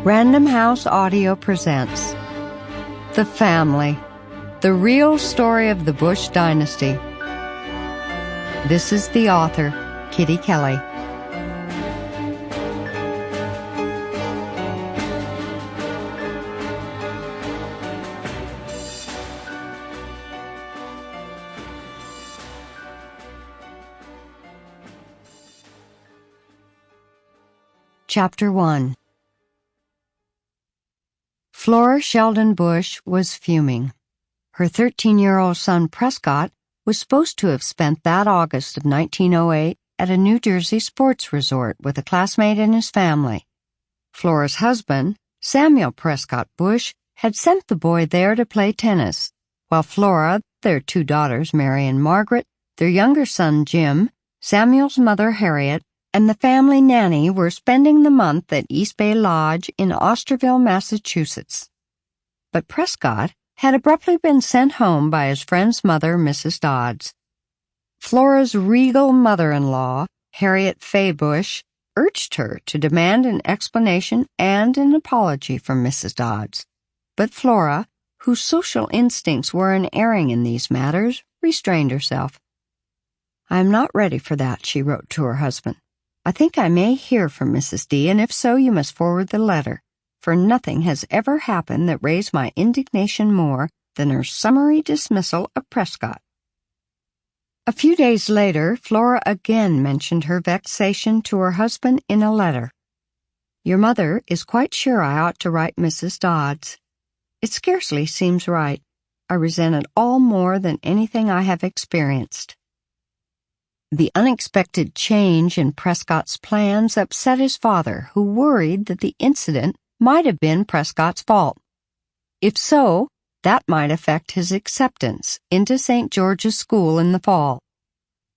Random House Audio presents The Family, the real story of the Bush Dynasty. This is the author, Kitty Kelley. Chapter 1. Flora Sheldon Bush was fuming. Her 13-year-old son Prescott was supposed to have spent that August of 1908 at a New Jersey sports resort with a classmate and his family. Flora's husband, Samuel Prescott Bush, had sent the boy there to play tennis, while Flora, their two daughters Mary and Margaret, their younger son Jim, Samuel's mother Harriet, and the family nanny were spending the month at East Bay Lodge in Osterville, Massachusetts. But Prescott had abruptly been sent home by his friend's mother, Mrs. Dodds. Flora's regal mother-in-law, Harriet Fay Bush, urged her to demand an explanation and an apology from Mrs. Dodds. But Flora, whose social instincts were unerring in these matters, restrained herself. "I am not ready for that," she wrote to her husband. "I think I may hear from Mrs. D, and if so, you must forward the letter, for nothing has ever happened that raised my indignation more than her summary dismissal of Prescott." A few days later, Flora again mentioned her vexation to her husband in a letter. "Your mother is quite sure I ought to write Mrs. Dodds. It scarcely seems right. I resent it all more than anything I have experienced." The unexpected change in Prescott's plans upset his father, who worried that the incident might have been Prescott's fault. If so, that might affect his acceptance into St. George's School in the fall.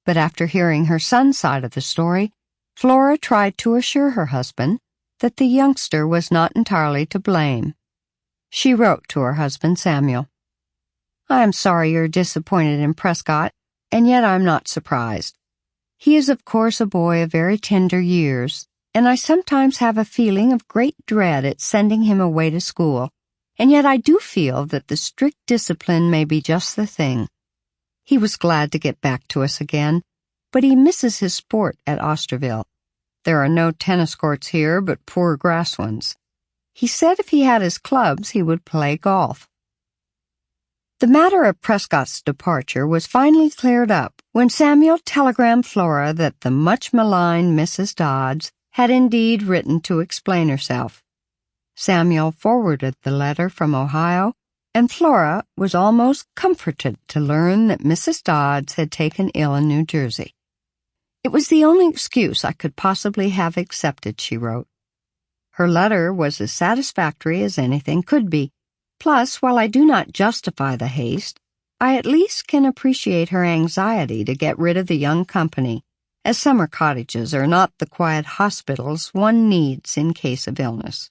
But after hearing her son's side of the story, Flora tried to assure her husband that the youngster was not entirely to blame. She wrote to her husband Samuel, "I am sorry you're disappointed in Prescott, and yet I'm not surprised. He is of course a boy of very tender years, and I sometimes have a feeling of great dread at sending him away to school, and yet I do feel that the strict discipline may be just the thing. He was glad to get back to us again, but he misses his sport at Osterville. There are no tennis courts here but poor grass ones. He said if he had his clubs he would play golf." The matter of Prescott's departure was finally cleared up when Samuel telegrammed Flora that the much-maligned Mrs. Dodds had indeed written to explain herself. Samuel forwarded the letter from Ohio, and Flora was almost comforted to learn that Mrs. Dodds had taken ill in New Jersey. "It was the only excuse I could possibly have accepted," she wrote. Her letter was as satisfactory as anything could be. Plus, while I do not justify the haste, I at least can appreciate her anxiety to get rid of the young company, as summer cottages are not the quiet hospitals one needs in case of illness.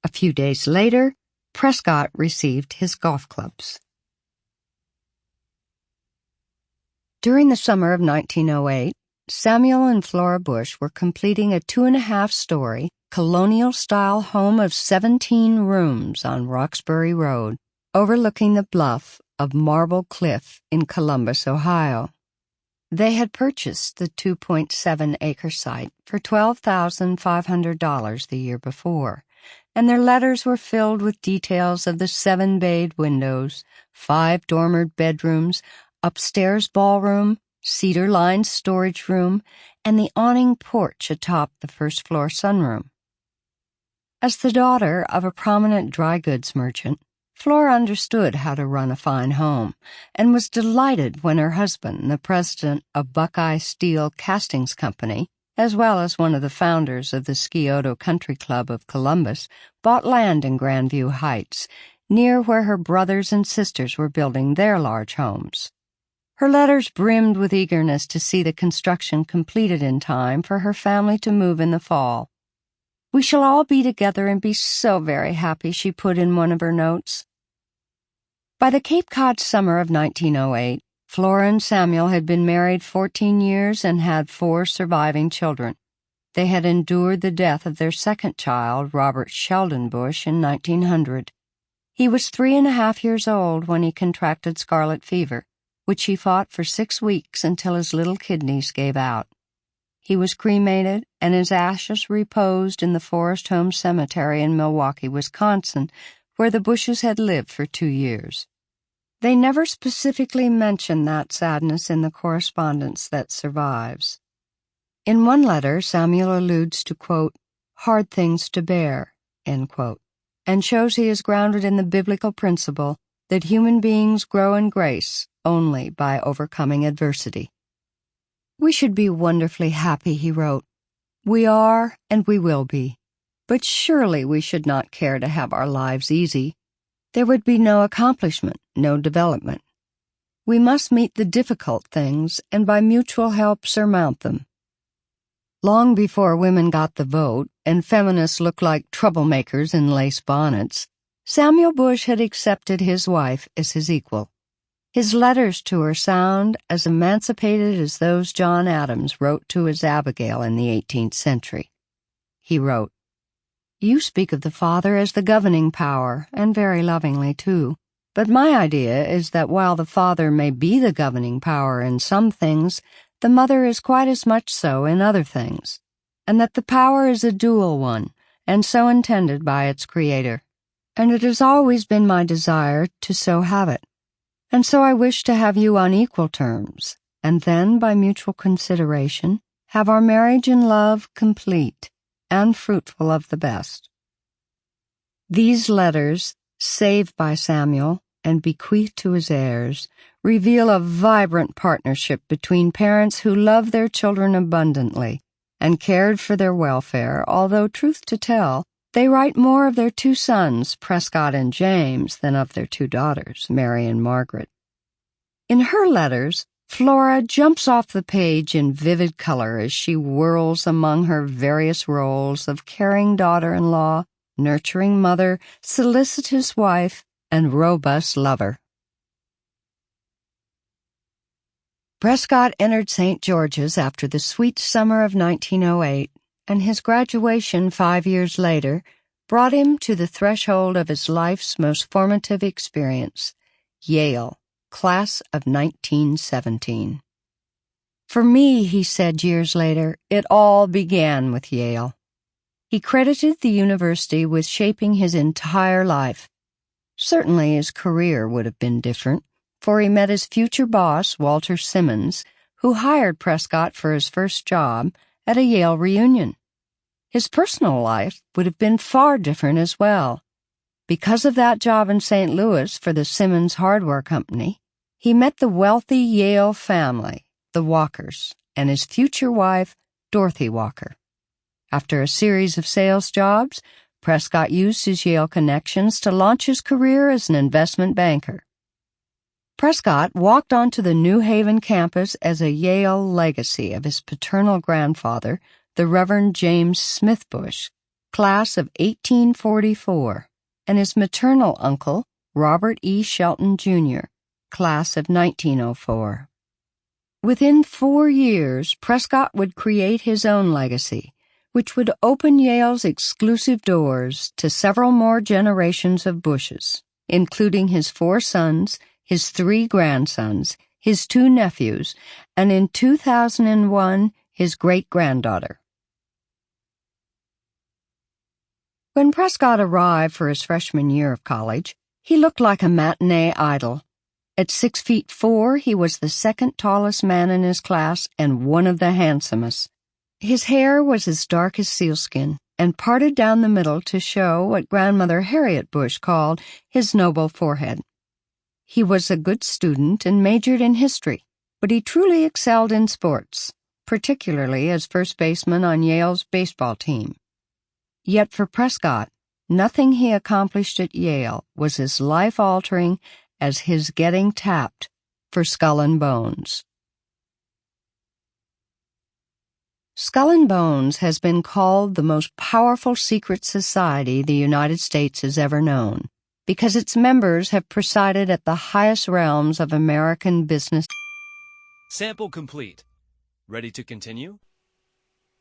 A few days later, Prescott received his golf clubs. During the summer of 1908, Samuel and Flora Bush were completing a 2.5-story, colonial-style home of 17 rooms on Roxbury Road, overlooking the bluff of Marble Cliff in Columbus, Ohio. They had purchased the 2.7-acre site for $12,500 the year before, and their letters were filled with details of the 7-bayed windows, 5 dormered bedrooms, upstairs ballroom, cedar-lined storage room, and the awning porch atop the first-floor sunroom. As the daughter of a prominent dry goods merchant, Flora understood how to run a fine home, and was delighted when her husband, the president of Buckeye Steel Castings Company, as well as one of the founders of the Scioto Country Club of Columbus, bought land in Grandview Heights, near where her brothers and sisters were building their large homes. Her letters brimmed with eagerness to see the construction completed in time for her family to move in the fall. "We shall all be together and be so very happy," she put in one of her notes. By the Cape Cod summer of 1908, Flora and Samuel had been married 14 years and had 4 surviving children. They had endured the death of their second child, Robert Sheldon Bush, in 1900. He was 3.5 years old when he contracted scarlet fever, which he fought for 6 weeks until his little kidneys gave out. He was cremated, and his ashes reposed in the Forest Home Cemetery in Milwaukee, Wisconsin, where the Bushes had lived for 2 years. They never specifically mention that sadness in the correspondence that survives. In one letter, Samuel alludes to, quote, hard things to bear, end quote, and shows he is grounded in the biblical principle that human beings grow in grace only by overcoming adversity. We should be wonderfully happy, he wrote. We are, and we will be. But surely we should not care to have our lives easy. There would be no accomplishment, no development. We must meet the difficult things and by mutual help surmount them. Long before women got the vote and feminists looked like troublemakers in lace bonnets, Samuel Bush had accepted his wife as his equal. His letters to her sound as emancipated as those John Adams wrote to his Abigail in the 18th century. He wrote, You speak of the father as the governing power, and very lovingly, too. But my idea is that while the father may be the governing power in some things, the mother is quite as much so in other things, and that the power is a dual one, and so intended by its creator. And it has always been my desire to so have it. And so I wish to have you on equal terms, and then, by mutual consideration, have our marriage in love complete and fruitful of the best. These letters, saved by Samuel and bequeathed to his heirs, reveal a vibrant partnership between parents who love their children abundantly and cared for their welfare, although, truth to tell, they write more of their 2 sons, Prescott and James, than of their 2 daughters, Mary and Margaret. In her letters, Flora jumps off the page in vivid color as she whirls among her various roles of caring daughter-in-law, nurturing mother, solicitous wife, and robust lover. Prescott entered St. George's after the sweet summer of 1908, and his graduation 5 years later brought him to the threshold of his life's most formative experience, Yale, class of 1917. For me, he said years later, it all began with Yale. He credited the university with shaping his entire life. Certainly his career would have been different, for he met his future boss, Walter Simmons, who hired Prescott for his first job at a Yale reunion. His personal life would have been far different as well. Because of that job in St. Louis for the Simmons Hardware Company, he met the wealthy Yale family, the Walkers, and his future wife, Dorothy Walker. After a series of sales jobs, Prescott used his Yale connections to launch his career as an investment banker. Prescott walked onto the New Haven campus as a Yale legacy of his paternal grandfather, the Reverend James Smith Bush, class of 1844, and his maternal uncle, Robert E. Shelton, Jr., class of 1904. Within 4 years, Prescott would create his own legacy, which would open Yale's exclusive doors to several more generations of Bushes, including his 4 sons, his 3 grandsons, his 2 nephews, and in 2001, his great-granddaughter. When Prescott arrived for his freshman year of college, he looked like a matinee idol. At 6'4", he was the second tallest man in his class and one of the handsomest. His hair was as dark as sealskin and parted down the middle to show what Grandmother Harriet Bush called his noble forehead. He was a good student and majored in history, but he truly excelled in sports, particularly as first baseman on Yale's baseball team. Yet for Prescott, nothing he accomplished at Yale was as life-altering as his getting tapped for Skull and Bones. Skull and Bones has been called the most powerful secret society the United States has ever known, because its members have presided at the highest realms of American business. Sample complete. Ready to continue?